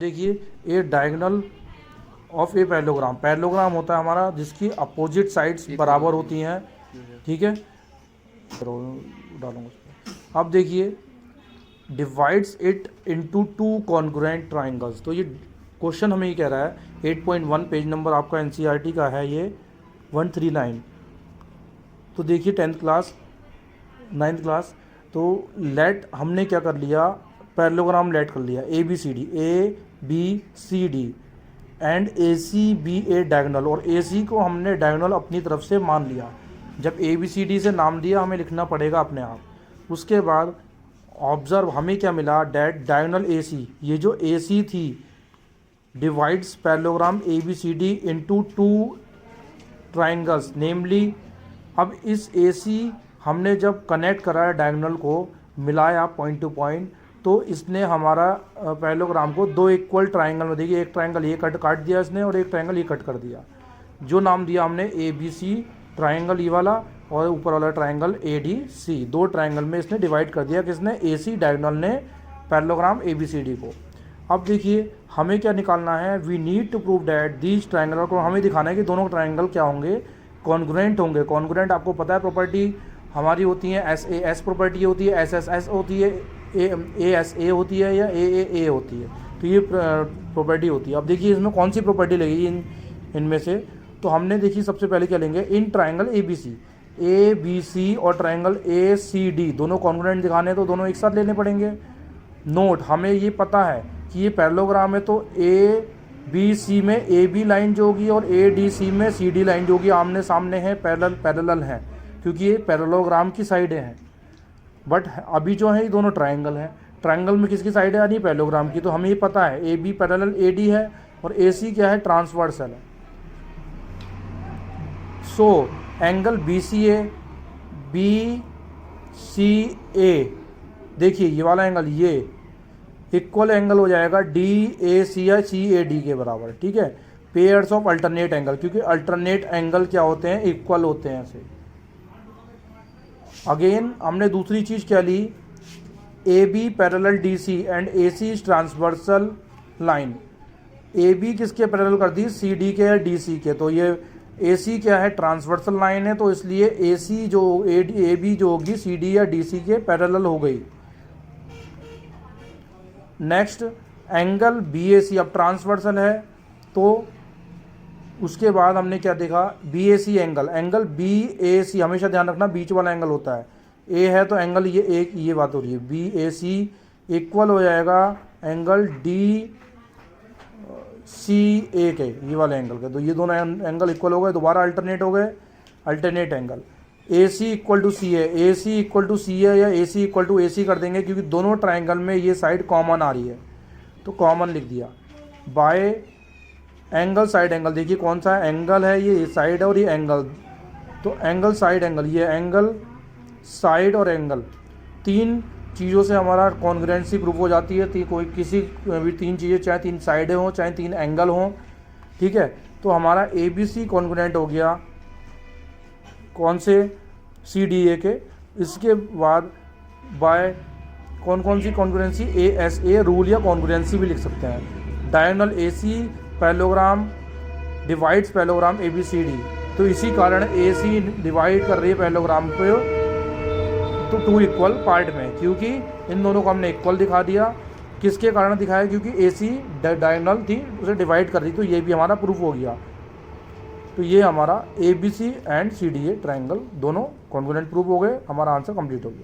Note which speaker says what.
Speaker 1: देखिए a diagonal of a parallelogram. Parallelogram होता है हमारा जिसकी अपोजिट साइड्स बराबर होती हैं, ठीक है। डालूंगा उसमें। अब देखिए divides it into two congruent triangles. तो ये क्वेश्चन हमें ये कह रहा है 8.1 पेज नंबर आपका एनसीईआरटी का है ये 139। तो देखिए 10th क्लास 9th क्लास। तो लेट हमने क्या कर लिया, पैरेललोग्राम लेट कर लिया A B C D and A C B A diagonal, और ए सी को हमने डायगोनल अपनी तरफ से मान लिया। जब ए बी सी डी से नाम दिया हमें लिखना पड़ेगा अपने आप। उसके बाद ऑब्जर्व हमें क्या मिला, डैट डायगोनल ए सी, ये जो ए सी थी divides parallelogram A B C D into two triangles namely. अब इस ए सी हमने जब कनेक्ट कराया डायगोनल को, मिलाया पॉइंट टू पॉइंट, तो इसने हमारा पैरेललोग्राम को दो इक्वल ट्राइंगल में, देखिए एक ट्राइंगल ये काट दिया इसने और एक ट्राइंगल ये कट कर दिया। जो नाम दिया हमने ए बी सी ट्राइंगल ये वाला, और ऊपर वाला ट्राइंगल ए डी सी, दो ट्राइंगल में इसने डिवाइड कर दिया किसने, ए सी डायगोनल ने parallelogram A B C D को। अब देखिए हमें क्या निकालना है, we need to prove that these triangle को, हमें दिखाना है कि दोनों ट्राइंगल क्या होंगे, कॉन्ग्रुएंट होंगे। कॉन्ग्रुएंट आपको पता है प्रॉपर्टी हमारी होती है एस ए एस प्रॉपर्टी होती है, एस एस एस होती है, ए एस ए होती है, या ए होती है। तो ये प्रॉपर्टी होती है। अब देखिए इसमें कौन सी प्रॉपर्टी लगेगी इनमें से। तो हमने देखिए सबसे पहले क्या लेंगे, इन ट्राइंगल ए बी सी और ट्राइंगल ए सी डी दोनों कॉन्ग्रुएंट दिखाने, तो दोनों एक साथ लेने पड़ेंगे। नोट, हमें ये पता है कि ये पैरेललोग्राम है, तो ए बी सी में ए बी लाइन जो होगी और ए डी सी में सी डी लाइन जो होगी आमने सामने है, पैरेलल है, क्योंकि ये पैरेललोग्राम की साइडें हैं। बट अभी जो है ये दोनों ट्राइंगल हैं। ट्राइंगल में किसकी साइड है, यानी पैरेललोग्राम की। तो हमें ये पता है A B parallel A D है और ए सी क्या है, ट्रांसवर्सल है। सो एंगल बी सी ए, देखिए ये वाला एंगल ये इक्वल एंगल हो जाएगा डी ए सी या सी ए डी के बराबर, ठीक है। पेयर्स ऑफ अल्टरनेट एंगल, क्योंकि अल्टरनेट एंगल क्या होते हैं, इक्वल होते हैं ऐसे। अगेन हमने दूसरी चीज़ क्या ली, A B parallel D C and A C is transversal line. A B किसके पैरेलल कर दी, सी डी के या डी सी के। तो ये ए सी क्या है, ट्रांसवर्सल लाइन है, तो इसलिए ए सी जो ए बी जो होगी सी डी या डी सी के पैरेलल हो गई। नेक्स्ट एंगल बी ए सी, अब ट्रांसवर्सल है तो उसके बाद हमने क्या देखा, बी ए सी एंगल बी ए सी, हमेशा ध्यान रखना बीच वाला एंगल होता है। ए है तो एंगल ये एक, ये बात हो रही है, बी ए सी इक्वल हो जाएगा एंगल डी सी ए के, ये वाले एंगल के। तो ये दोनों एंगल इक्वल हो गए, दोबारा अल्टरनेट हो गए, alternate angle. A C equal to C A C equal to C A या ए सी इक्वल टू ए सी कर देंगे, क्योंकि दोनों ट्राइंगल में ये साइड कॉमन आ रही है, तो कॉमन लिख दिया। बाय एंगल साइड एंगल, देखिए कौन सा एंगल है, ये साइड और ये एंगल, तो एंगल साइड एंगल, ये एंगल साइड और एंगल, तीन चीज़ों से हमारा कॉन्ग्रुएंसी प्रूफ हो जाती है। कोई किसी भी तीन चीज़ें, चाहे तीन साइडें हों चाहे तीन एंगल हों, ठीक है। तो हमारा ए बी सी कॉन्ग्रुएंट हो गया कौन से, सी डी ए के। इसके बाद बाय कौन सी congruency, A S A rule या कॉन्ग्रुएंसी भी लिख सकते हैं। Diagonal A C parallelogram divides parallelogram A B C D, तो इसी कारण ए सी डिवाइड कर रही है पैरेललोग्राम पे तो टू इक्वल पार्ट में, क्योंकि इन दोनों को हमने इक्वल दिखा दिया। किसके कारण दिखाया, क्योंकि ए सी डायगोनल थी उसे डिवाइड कर दी, तो ये भी हमारा प्रूफ हो गया। तो ये हमारा A B C and C D A triangle दोनों कॉन्ग्रुएंट प्रूफ हो गए, हमारा आंसर कंप्लीट हो गया।